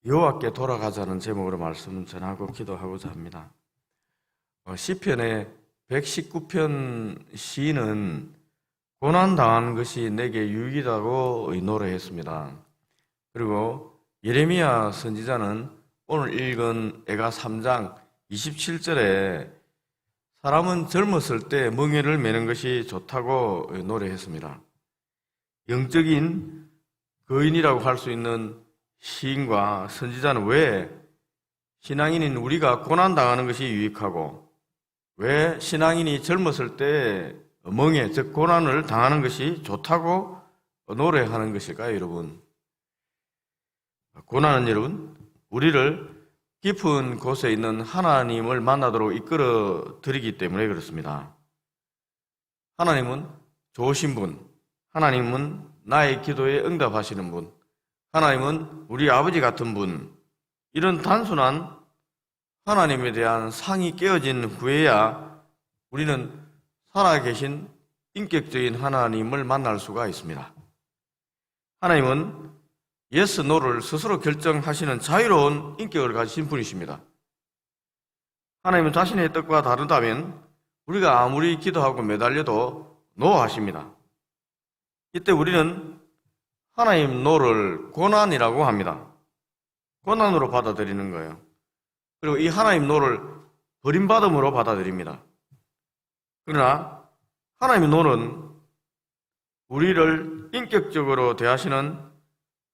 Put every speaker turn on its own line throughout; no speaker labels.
여호와께 돌아가자는 제목으로 말씀을 전하고 기도하고자 합니다. 시편의 119편 시인은 고난당한 것이 내게 유익이라고 노래했습니다. 그리고 예레미야 선지자는 오늘 읽은 애가 3장 27절에 사람은 젊었을 때 멍에를 매는 것이 좋다고 노래했습니다. 영적인 거인이라고 할 수 있는 시인과 선지자는 왜 신앙인인 우리가 고난당하는 것이 유익하고 왜 신앙인이 젊었을 때 멍에, 즉 고난을 당하는 것이 좋다고 노래하는 것일까요, 여러분? 고난은 여러분, 우리를 깊은 곳에 있는 하나님을 만나도록 이끌어 드리기 때문에 그렇습니다. 하나님은 좋으신 분, 하나님은 나의 기도에 응답하시는 분, 하나님은 우리 아버지 같은 분, 이런 단순한 하나님에 대한 상이 깨어진 후에야 우리는 살아계신 인격적인 하나님을 만날 수가 있습니다. 하나님은 예스, 노를 스스로 결정하시는 자유로운 인격을 가지신 분이십니다. 하나님은 자신의 뜻과 다르다면 우리가 아무리 기도하고 매달려도 노 하십니다. 이때 우리는 하나님 노를 고난이라고 합니다. 고난으로 받아들이는 거예요. 그리고 이 하나님 노를 버림받음으로 받아들입니다. 그러나 하나님의 노는 우리를 인격적으로 대하시는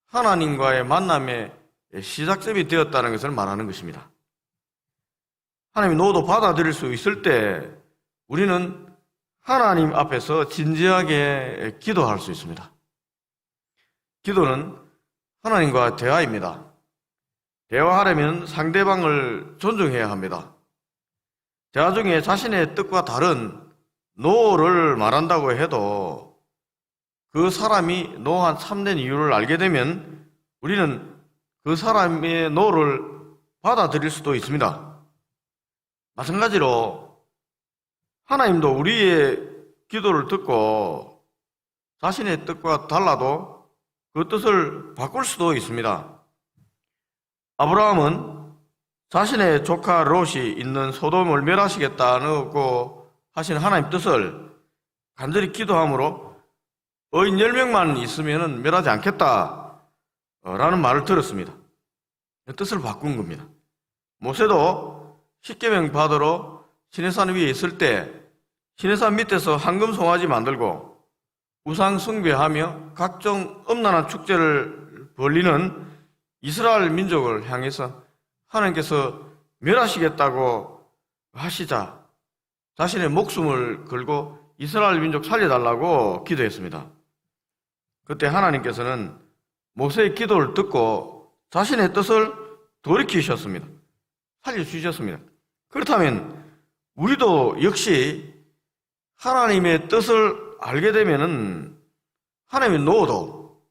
하나님과의 만남의 시작점이 되었다는 것을 말하는 것입니다. 하나님의 노도 받아들일 수 있을 때 우리는 하나님 앞에서 진지하게 기도할 수 있습니다. 기도는 하나님과 대화입니다. 대화하려면 상대방을 존중해야 합니다. 대화 중에 자신의 뜻과 다른 노를 말한다고 해도 그 사람이 노한 참된 이유를 알게 되면 우리는 그 사람의 노를 받아들일 수도 있습니다. 마찬가지로 하나님도 우리의 기도를 듣고 자신의 뜻과 달라도 그 뜻을 바꿀 수도 있습니다. 아브라함은 자신의 조카 롯이 있는 소돔을 멸하시겠다고 하신 하나님 뜻을 간절히 기도함으로 어인 10명만 있으면 멸하지 않겠다라는 말을 들었습니다. 뜻을 바꾼 겁니다. 모세도 십계명 받으러 시내산 위에 있을 때 시내산 밑에서 황금 송아지 만들고 우상 숭배하며 각종 음란한 축제를 벌리는 이스라엘 민족을 향해서 하나님께서 멸하시겠다고 하시자 자신의 목숨을 걸고 이스라엘 민족 살려달라고 기도했습니다. 그때 하나님께서는 모세의 기도를 듣고 자신의 뜻을 돌이키셨습니다. 살려주셨습니다. 그렇다면 우리도 역시 하나님의 뜻을 알게 되면은 하나님의 노도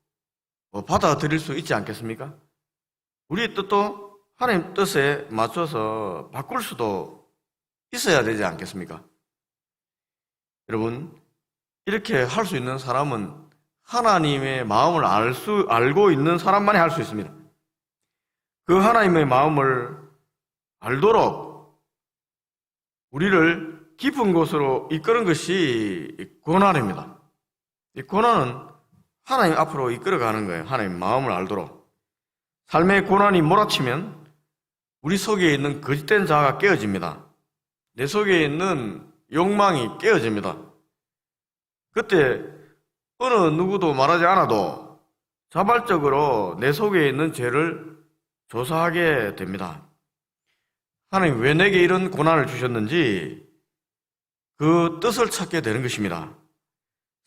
받아들일 수 있지 않겠습니까? 우리의 뜻도 하나님 뜻에 맞춰서 바꿀 수도 있어야 되지 않겠습니까? 여러분, 이렇게 할 수 있는 사람은 하나님의 마음을 알고 있는 사람만이 할 수 있습니다. 그 하나님의 마음을 알도록 우리를 깊은 곳으로 이끄는 것이 고난입니다. 이 고난은 하나님 앞으로 이끌어가는 거예요. 하나님 마음을 알도록. 삶의 고난이 몰아치면 우리 속에 있는 거짓된 자아가 깨어집니다. 내 속에 있는 욕망이 깨어집니다. 그때 어느 누구도 말하지 않아도 자발적으로 내 속에 있는 죄를 조사하게 됩니다. 하나님 왜 내게 이런 고난을 주셨는지 그 뜻을 찾게 되는 것입니다.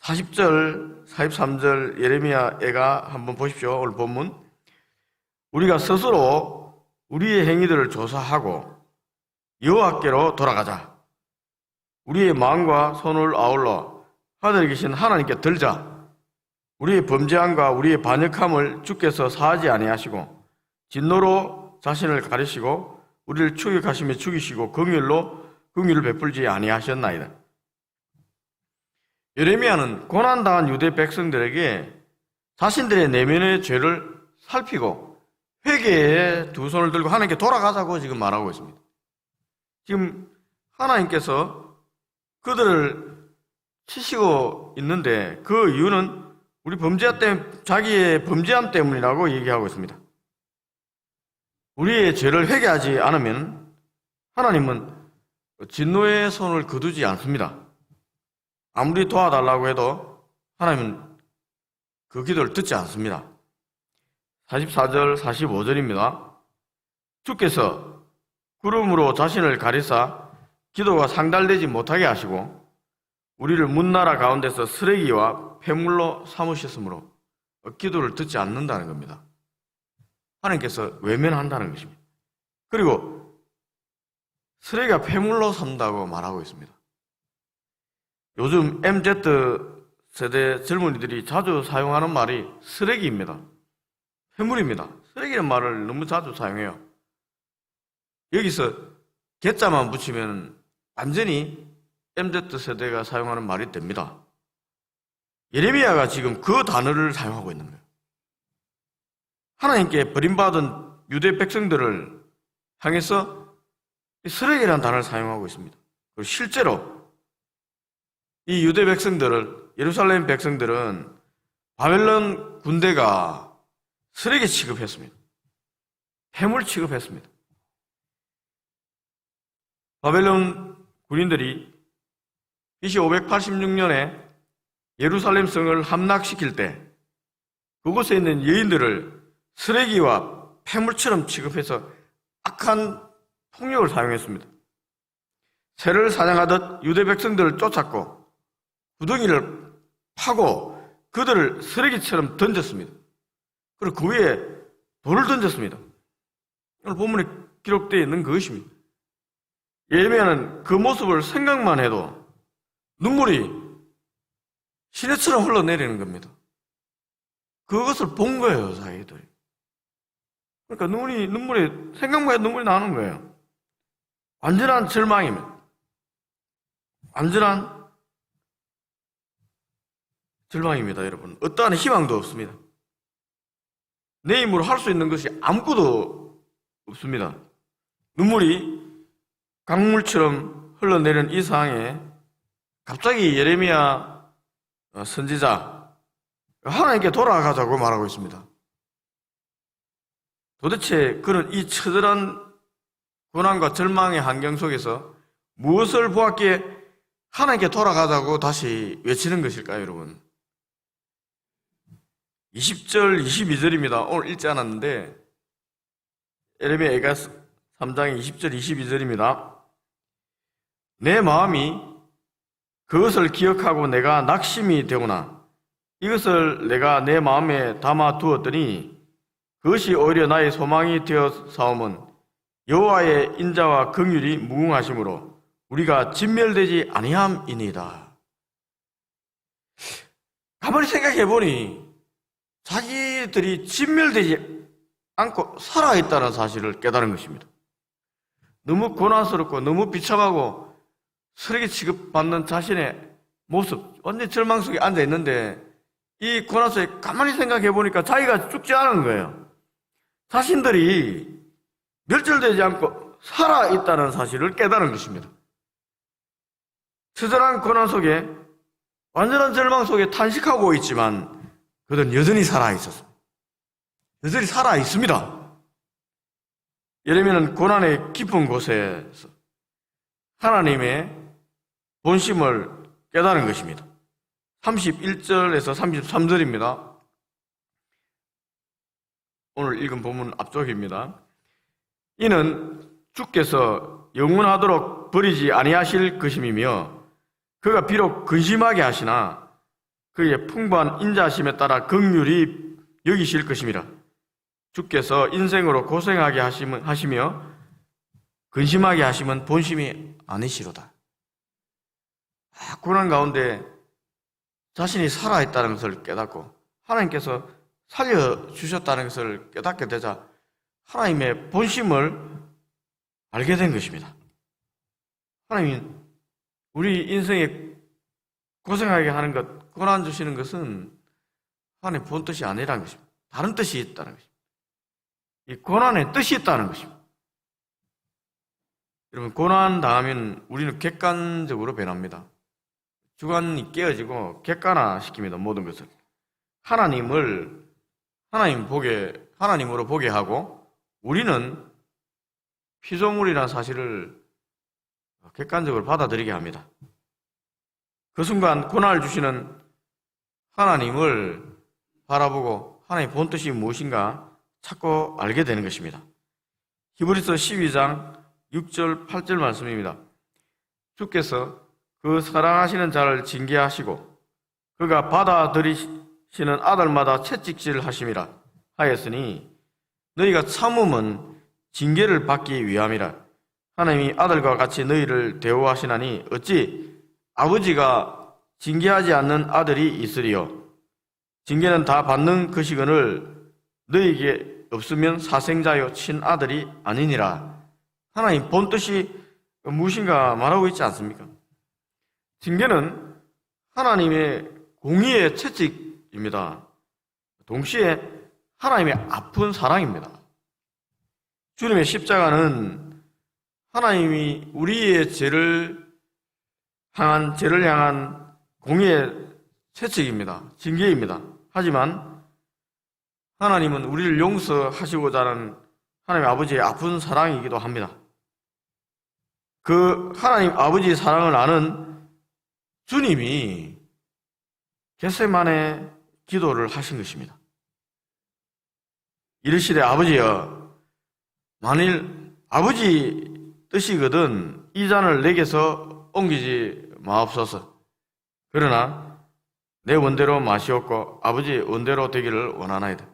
40절, 43절 예레미야 애가 한번 보십시오. 오늘 본문. 우리가 스스로 우리의 행위들을 조사하고 여호와께로 돌아가자. 우리의 마음과 손을 아울러 하늘에 계신 하나님께 들자. 우리의 범죄함과 우리의 반역함을 주께서 사하지 아니하시고 진노로 자신을 가리시고 우리를 추격하시며 죽이시고 긍휼을 베풀지 아니하셨나이다. 예레미야는 고난당한 유대 백성들에게 자신들의 내면의 죄를 살피고 회개에 두 손을 들고 하나님께 돌아가자고 지금 말하고 있습니다. 지금 하나님께서 그들을 치시고 있는데 그 이유는 우리 자기의 범죄함 때문이라고 얘기하고 있습니다. 우리의 죄를 회개하지 않으면 하나님은 진노의 손을 거두지 않습니다. 아무리 도와달라고 해도 하나님은 그 기도를 듣지 않습니다. 44절, 45절입니다. 주께서 구름으로 자신을 가리사 기도가 상달되지 못하게 하시고 우리를 문나라 가운데서 쓰레기와 폐물로 삼으셨으므로 기도를 듣지 않는다는 겁니다. 하나님께서 외면한다는 것입니다. 그리고 쓰레기가 폐물로 삼다고 말하고 있습니다. 요즘 MZ 세대 젊은이들이 자주 사용하는 말이 쓰레기입니다. 폐물입니다. 쓰레기라는 말을 너무 자주 사용해요. 여기서 개자만 붙이면 완전히 MZ 세대가 사용하는 말이 됩니다. 예레미야가 지금 그 단어를 사용하고 있는 거예요. 하나님께 버림받은 유대 백성들을 향해서 쓰레기라는 단어를 사용하고 있습니다. 그리고 실제로 이 유대 백성들을, 예루살렘 백성들은 바벨론 군대가 쓰레기 취급했습니다. 폐물 취급했습니다. 바벨론 군인들이 BC 586년에 예루살렘 성을 함락시킬 때 그곳에 있는 여인들을 쓰레기와 폐물처럼 취급해서 악한 폭력을 사용했습니다. 새를 사냥하듯 유대 백성들을 쫓았고 구덩이를 파고 그들을 쓰레기처럼 던졌습니다. 그리고 그 위에 돌을 던졌습니다. 오늘 본문에 기록되어 있는 그것입니다. 예레미야는 그 모습을 생각만 해도 눈물이 시내처럼 흘러내리는 겁니다. 그것을 본 거예요, 자기들이. 그러니까 눈물이, 생각만 해도 눈물이 나는 거예요. 완전한 절망입니다. 완전한 절망입니다, 여러분. 어떠한 희망도 없습니다. 내 힘으로 할 수 있는 것이 아무것도 없습니다. 눈물이 강물처럼 흘러내리는 이 상황에 갑자기 예레미야 선지자 하나님께 돌아가자고 말하고 있습니다. 도대체 그는 이 처절한 고난과 절망의 환경 속에서 무엇을 보았기에 하나님께 돌아가자고 다시 외치는 것일까요, 여러분? 20절, 22절입니다. 오늘 읽지 않았는데 예레미야 3장 20절, 22절입니다. 내 마음이 그것을 기억하고 내가 낙심이 되구나. 이것을 내가 내 마음에 담아 두었더니 그것이 오히려 나의 소망이 되어 사오면 여호와의 인자와 긍휼이 무궁하심으로 우리가 진멸되지 아니함이니이다. 가만히 생각해 보니 자기들이 진멸되지 않고 살아있다는 사실을 깨달은 것입니다. 너무 고난스럽고 너무 비참하고 쓰레기 취급받는 자신의 모습, 완전 절망 속에 앉아있는데 이 고난 속에 가만히 생각해 보니까 자기가 죽지 않은 거예요. 자신들이 멸절되지 않고 살아있다는 사실을 깨달은 것입니다. 처절한 고난 속에 완전한 절망 속에 탄식하고 있지만 그들은 여전히 살아있었습니다. 여전히 살아있습니다. 예레미야는 고난의 깊은 곳에서 하나님의 본심을 깨달은 것입니다. 31절에서 33절입니다. 오늘 읽은 본문 앞쪽입니다. 이는 주께서 영원하도록 버리지 아니하실 것임이며 그가 비록 근심하게 하시나 그의 풍부한 인자하심에 따라 긍휼히 여기실 것임이라. 주께서 인생으로 고생하게 하시며 근심하게 하시면 본심이 아니시로다. 고난 가운데 자신이 살아있다는 것을 깨닫고 하나님께서 살려주셨다는 것을 깨닫게 되자 하나님의 본심을 알게 된 것입니다. 하나님은 우리 인생에 고생하게 하는 것, 고난 주시는 것은 하나님의 본 뜻이 아니라는 것입니다. 다른 뜻이 있다는 것입니다. 이 고난에 뜻이 있다는 것입니다. 여러분, 고난 당하면 우리는 객관적으로 변합니다. 주관이 깨어지고 객관화시킵니다. 모든 것을. 하나님으로 보게 하고 우리는 피조물이라는 사실을 객관적으로 받아들이게 합니다. 그 순간 고난을 주시는 하나님을 바라보고 하나님의 본 뜻이 무엇인가 찾고 알게 되는 것입니다. 히브리서 12장 6절 8절 말씀입니다. 주께서 그 사랑하시는 자를 징계하시고 그가 받아들이시는 아들마다 채찍질 하심이라 하였으니 너희가 참음은 징계를 받기 위함이라. 하나님이 아들과 같이 너희를 대우하시나니 어찌 아버지가 징계하지 않는 아들이 있으리요. 징계는 다 받는 것이거늘 너희에게 없으면 사생자요 친아들이 아니니라. 하나님 본 뜻이 무엇인가 말하고 있지 않습니까? 징계는 하나님의 공의의 채찍입니다. 동시에 하나님의 아픈 사랑입니다. 주님의 십자가는 하나님이 우리의 죄를 향한 공의의 채찍입니다. 징계입니다. 하지만 하나님은 우리를 용서하시고자 하는 하나님 아버지의 아픈 사랑이기도 합니다. 그 하나님 아버지의 사랑을 아는 주님이 겟세마네 기도를 하신 것입니다. 이르시되 아버지여, 만일 아버지 뜻이거든 이 잔을 내게서 옮기지 마옵소서. 그러나 내 원대로 마시옵고 아버지 원대로 되기를 원하나이다.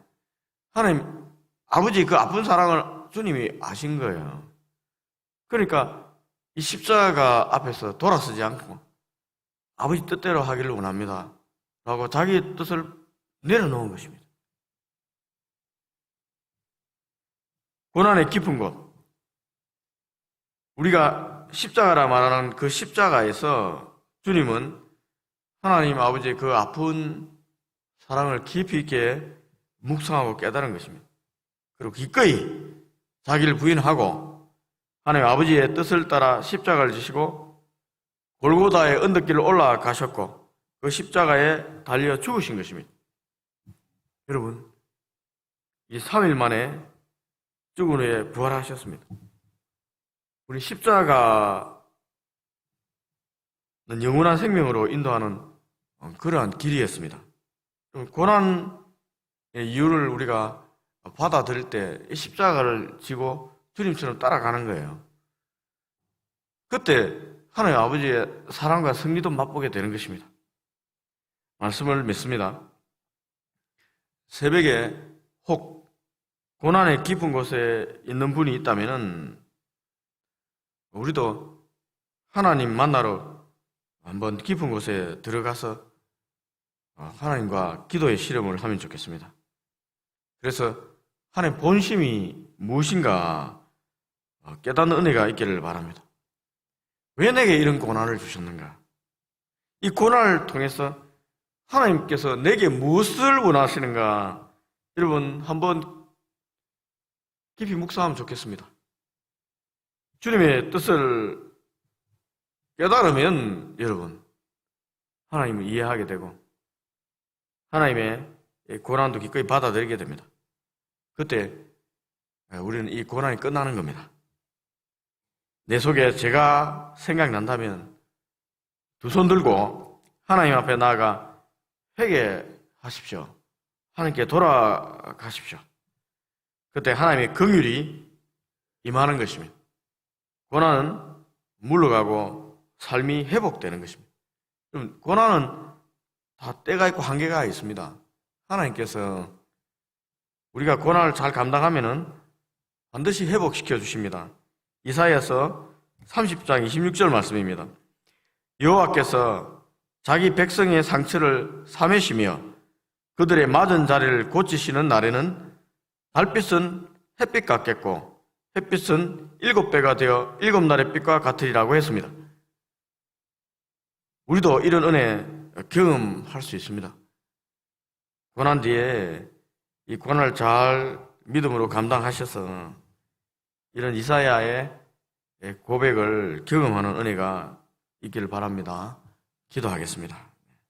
하나님 아버지 그 아픈 사랑을 주님이 아신 거예요. 그러니까 이 십자가 앞에서 돌아서지 않고 아버지 뜻대로 하기를 원합니다 라고 자기 뜻을 내려놓은 것입니다. 고난의 깊은 곳, 우리가 십자가라 말하는 그 십자가에서 주님은 하나님 아버지의 그 아픈 사랑을 깊이 있게 묵상하고 깨달은 것입니다. 그리고 기꺼이 자기를 부인하고 하나님 아버지의 뜻을 따라 십자가를 지시고 골고다의 언덕길을 올라가셨고 그 십자가에 달려 죽으신 것입니다. 여러분, 이 3일 만에 죽은 후에 부활하셨습니다. 우리 십자가는 영원한 생명으로 인도하는 그러한 길이었습니다. 고난의 이유를 우리가 받아들일 때 십자가를 지고 주님처럼 따라가는 거예요. 그때 하나님 아버지의 사랑과 승리도 맛보게 되는 것입니다. 말씀을 맺습니다. 새벽에 혹 고난의 깊은 곳에 있는 분이 있다면 우리도 하나님 만나러 한번 깊은 곳에 들어가서 하나님과 기도의 실험을 하면 좋겠습니다. 그래서 하나님 본심이 무엇인가 깨닫는 은혜가 있기를 바랍니다. 왜 내게 이런 고난을 주셨는가? 이 고난을 통해서 하나님께서 내게 무엇을 원하시는가? 여러분 한번 깊이 묵상하면 좋겠습니다. 주님의 뜻을 깨달으면 여러분 하나님을 이해하게 되고 하나님의 고난도 기꺼이 받아들이게 됩니다. 그때 우리는 이 고난이 끝나는 겁니다. 내 속에 제가 생각난다면 두 손 들고 하나님 앞에 나아가 회개하십시오. 하나님께 돌아가십시오. 그때 하나님의 긍휼이 임하는 것입니다. 고난은 물러가고 삶이 회복되는 것입니다. 그럼 고난은 다 때가 있고 한계가 있습니다. 하나님께서 우리가 고난을 잘 감당하면은 반드시 회복시켜 주십니다. 이사야서 30장 26절 말씀입니다. 여호와께서 자기 백성의 상처를 사매시며 그들의 맞은 자리를 고치시는 날에는 달빛은 햇빛 같겠고 햇빛은 7배가 되어 7날의 빛과 같으리라고 했습니다. 우리도 이런 은혜 경험할 수 있습니다. 고난 뒤에 이 고난을 잘 믿음으로 감당하셔서 이런 이사야의 고백을 경험하는 은혜가 있기를 바랍니다. 기도하겠습니다.